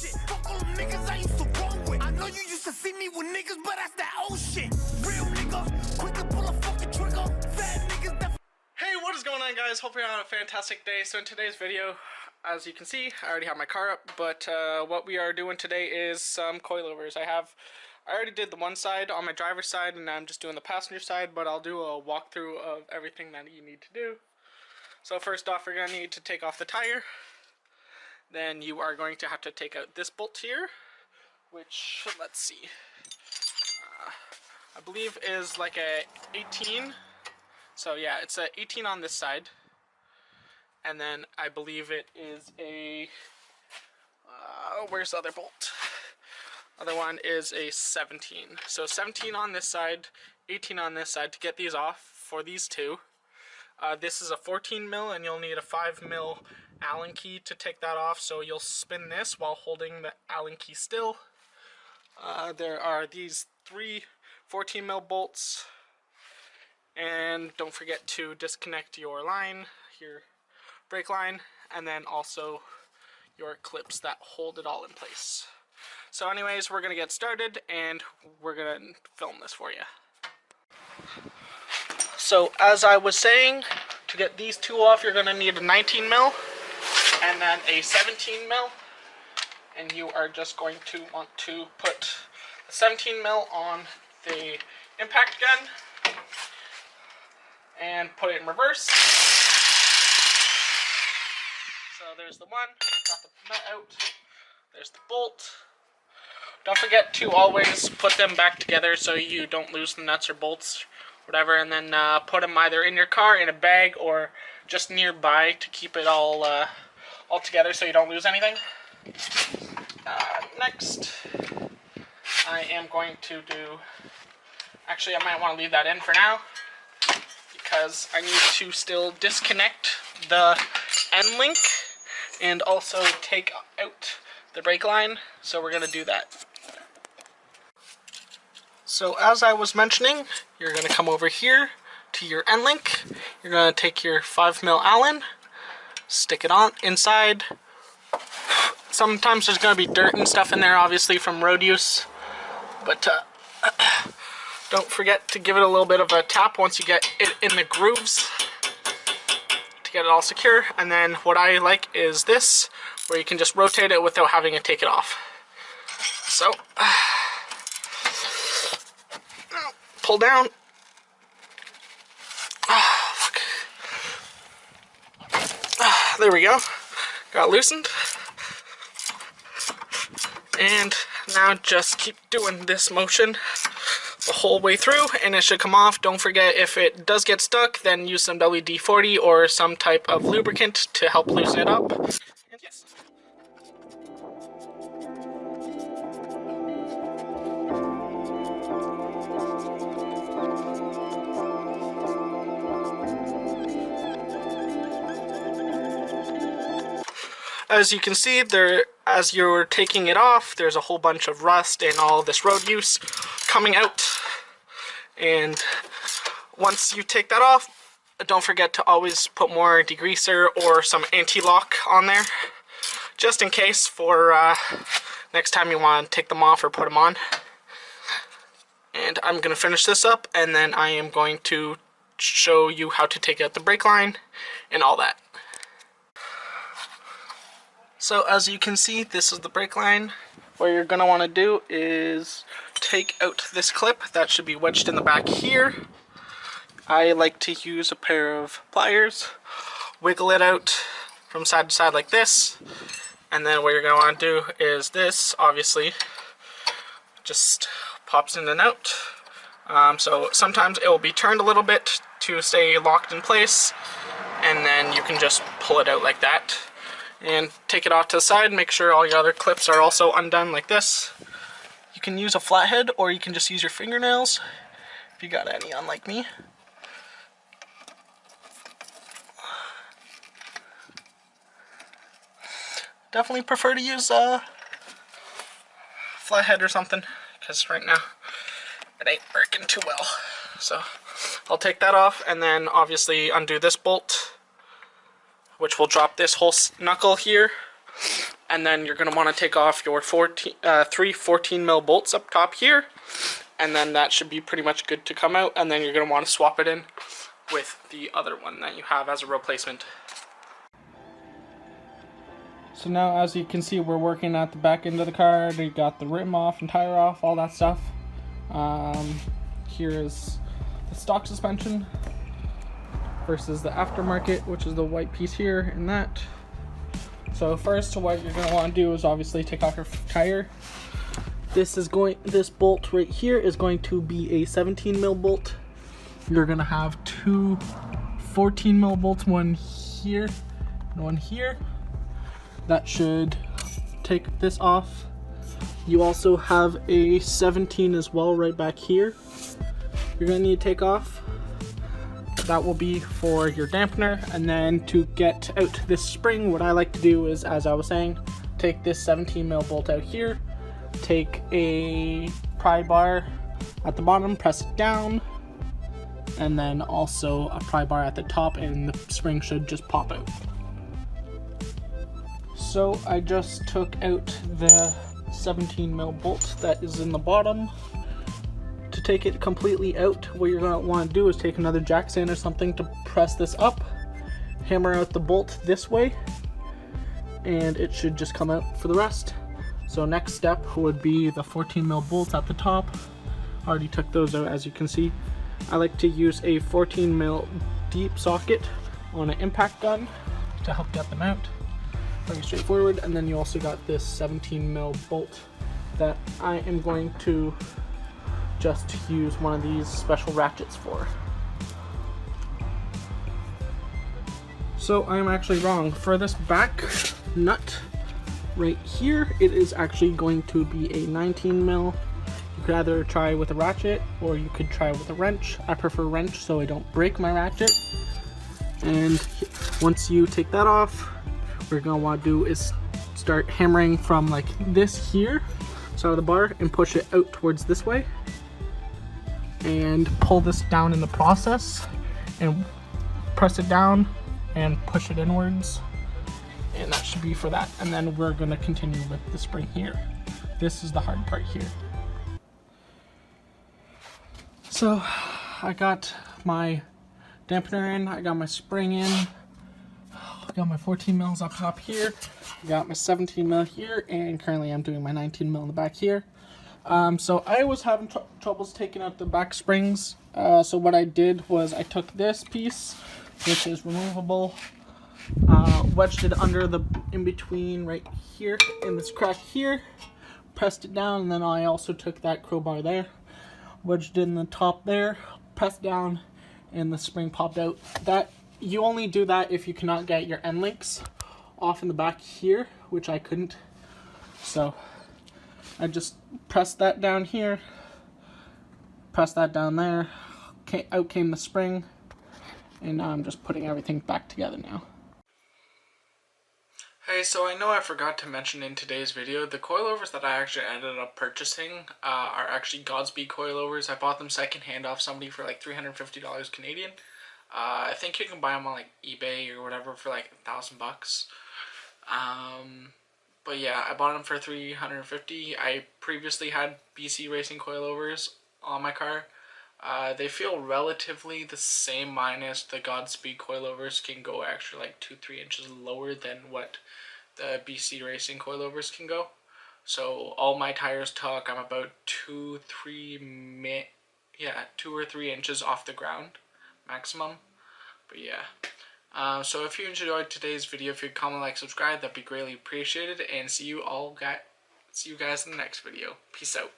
shit. Fuck all them niggas I used to roll with. I know you used to see me with niggas, but that's that old shit. Real nigga, quick to pull a fucking trigger. Fat niggas that. Hey, what is going on, guys? Hope you're having a fantastic day. So in today's video, as you can see, I already have my car up, but what we are doing today is some coilovers. I already did the one side on my driver's side, and I'm just doing the passenger side, but I'll do a walkthrough of everything that you need to do. So first off, you're going to need to take off the tire. Then you are going to have to take out this bolt here, which, let's see, I believe is like a 18. So yeah, it's a 18 on this side. And then I believe it is a, where's the other bolt? Other one is a 17. So 17 on this side, 18 on this side to get these off for these two. This is a 14 mil, and you'll need a 5 mil Allen key to take that off. So you'll spin this while holding the Allen key still. There are these three 14 mil bolts, and don't forget to disconnect your line, your brake line, and then also your clips that hold it all in place. So anyways, we're gonna get started and we're gonna film this for you. So as I was saying, to get these two off, you're gonna need a 19 mil and then a 17 mil, and you are just going to want to put the 17 mil on the impact gun and put it in reverse. So there's the one, got the nut out, there's the bolt. Don't forget to always put them back together so you don't lose the nuts or bolts, whatever, and then put them either in your car, in a bag, or just nearby to keep it all together so you don't lose anything. Next, I am going to do, actually I might want to leave that in for now, because I need to still disconnect the end link and also take out the brake line, so we're going to do that. So as I was mentioning, you're going to come over here to your end link. You're going to take your 5 mil Allen, stick it on inside. Sometimes there's going to be dirt and stuff in there, obviously from road use, but don't forget to give it a little bit of a tap once you get it in the grooves to get it all secure. And then what I like is this, where you can just rotate it without having to take it off. So pull down. There we go. Got loosened. And now just keep doing this motion the whole way through and it should come off. Don't forget, if it does get stuck, then use some WD-40 or some type of lubricant to help loosen it up. And yes. As you can see, as you're taking it off, there's a whole bunch of rust and all this road use coming out. And once you take that off, don't forget to always put more degreaser or some anti-lock on there, just in case for next time you want to take them off or put them on. And I'm going to finish this up, and then I am going to show you how to take out the brake line and all that. So as you can see, this is the brake line. What you're going to want to do is take out this clip that should be wedged in the back here. I like to use a pair of pliers, wiggle it out from side to side like this, and then what you're going to want to do is this, obviously, just pops in and out. So sometimes it will be turned a little bit to stay locked in place, and then you can just pull it out like that. And take it off to the side, make sure all your other clips are also undone like this. You can use a flathead, or you can just use your fingernails, if you got any, unlike me. Definitely prefer to use a flathead or something, because right now it ain't working too well. So I'll take that off, and then obviously undo this bolt, which will drop this whole knuckle here, And then you're going to want to take off your three 14 mil bolts up top here. And then that should be pretty much good to come out. And then you're going to want to swap it in with the other one that you have as a replacement. So now, as you can see, we're working at the back end of the car. We got the rim off and tire off, all that stuff. Here is the stock suspension versus the aftermarket, which is the white piece here and that. So first, what you're going to want to do is obviously take off your tire. This bolt right here is going to be a 17 mil bolt. You're going to have two 14 mil bolts, one here and one here. That should take this off. You also have a 17 as well right back here. You're going to need to take off. That will be for your dampener. And then to get out this spring, what I like to do is, as I was saying, take this 17 mil bolt out here, take a pry bar at the bottom, press it down, and then also a pry bar at the top, and the spring should just pop out. So I just took out the 17 mil bolt that is in the bottom. To take it completely out, what you're going to want to do is take another jack stand or something to press this up, hammer out the bolt this way, and it should just come out for the rest. So next step would be the 14 mil bolts at the top. I already took those out, as you can see. I like to use a 14 mil deep socket on an impact gun to help get them out. Very straightforward. And then you also got this 17 mil bolt that I am going to just use one of these special ratchets for. So I'm actually wrong. For this back nut right here, it is actually going to be a 19 mil. You could either try with a ratchet or you could try with a wrench. I prefer wrench so I don't break my ratchet. And once you take that off, what you're going to want to do is start hammering from like this here, side of the bar, and push it out towards this way. And pull this down in the process and press it down and push it inwards. And that should be for that. And then we're going to continue with the spring here. This is the hard part here. So I got my dampener in, I got my spring in, I got my 14 mils up top here, I got my 17 mil here, and currently I'm doing my 19 mil in the back here. So I was having troubles taking out the back springs. So what I did was I took this piece, which is removable, wedged it under the in between right here in this crack here, pressed it down, and then I also took that crowbar there, wedged it in the top there, pressed down, and the spring popped out. That you only do that if you cannot get your end links off in the back here, which I couldn't. So I just pressed that down here, pressed that down there, out came the spring, and now I'm just putting everything back together now. Hey, so I know I forgot to mention in today's video, the coilovers that I actually ended up purchasing are actually GodSpeed coilovers. I bought them secondhand off somebody for like $350 Canadian. I think you can buy them on like eBay or whatever for like $1,000. But yeah, I bought them for $350. I previously had BC Racing coilovers on my car. They feel relatively the same, minus the GodSpeed coilovers can go actually like 2-3 inches lower than what the BC Racing coilovers can go. So all my tires took, I'm about 2 or 3 inches off the ground maximum. But yeah. So if you enjoyed today's video, if you'd comment, like, subscribe, that'd be greatly appreciated. And see you guys in the next video. Peace out.